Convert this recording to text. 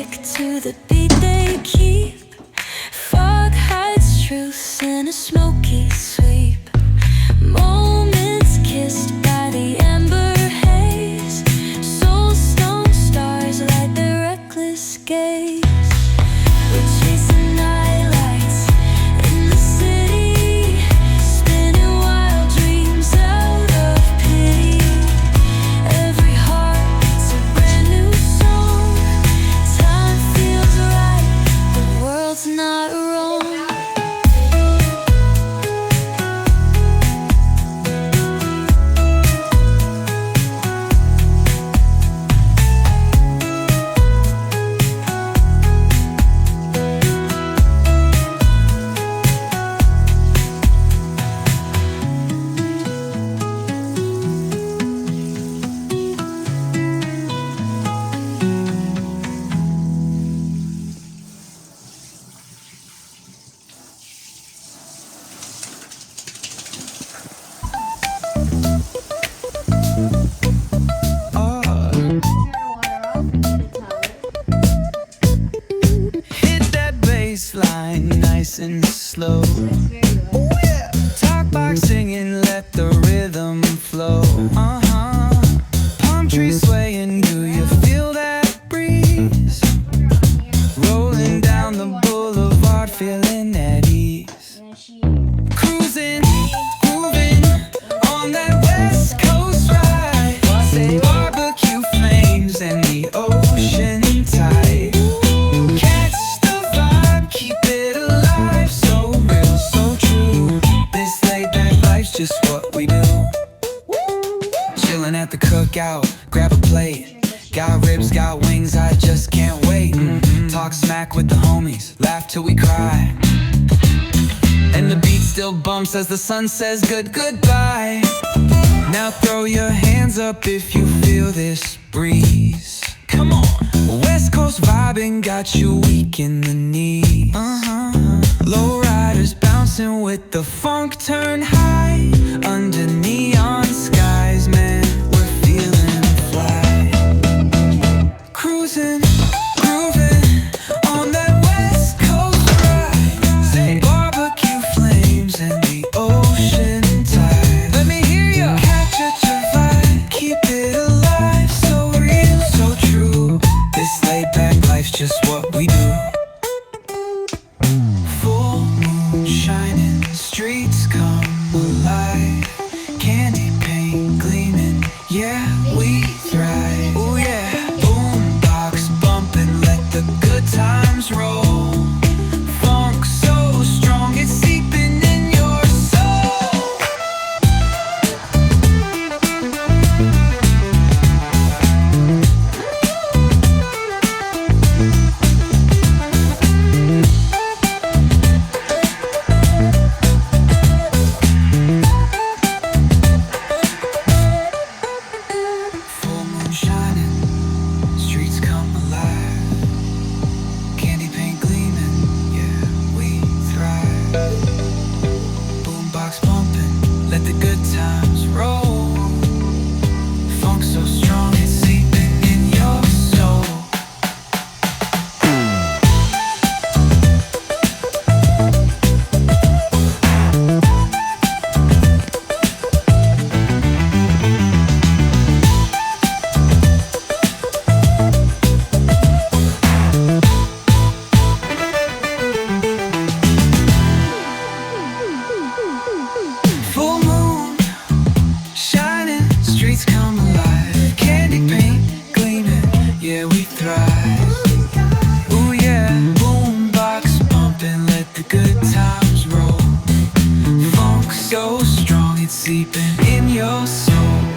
music to the beat they keep. Fog hides truth in a smoky sweep. Moments kissed by the amber haze. Soul-stone stars light their reckless gaze. We're chasing nightlights in the city, spinning wild dreams out of pity. Every heart's a brand new song. Time feels right, the world's not wrong. Line nice and slow. Oh yeah. Talk box singing, let the rhythm flow. Palm trees swaying, do you feel that breeze? Rolling down the boulevard, feeling at ease. Cruising, grooving on that West Coast ride. Say barbecue flames and the ocean tide. Just what we do. Chillin' at the cookout, grab a plate. Got ribs, got wings, I just can't wait. Talk smack with the homies, laugh till we cry. And the beat still bumps as the sun says goodbye. Now throw your hands up if you feel this breeze. Come on. West Coast vibing got you weak in the knees. Lowriders bouncing with the funk turn high. Under neon skies, man, we're feeling fly. Cruising, grooving on that West Coast ride. Say barbecue flames and the ocean tide. Let me hear ya. Catch your vibe, keep it alive. So real, so true. This laid back life's just what we do. Full moon shining, streets come alive. Candy paint gleaming, yeah, we thrive. Oh yeah, boombox bumping, let the good times roll. Funk so strong, it's seeping in your soul. Let the good times roll. Funk so strong, it's seeping in your soul. Full moon shining, streets come alive. Candy paint gleaming, yeah, we thrive. Ooh yeah, boombox pumping, let the good times roll. Funk so strong, it's seeping in your soul.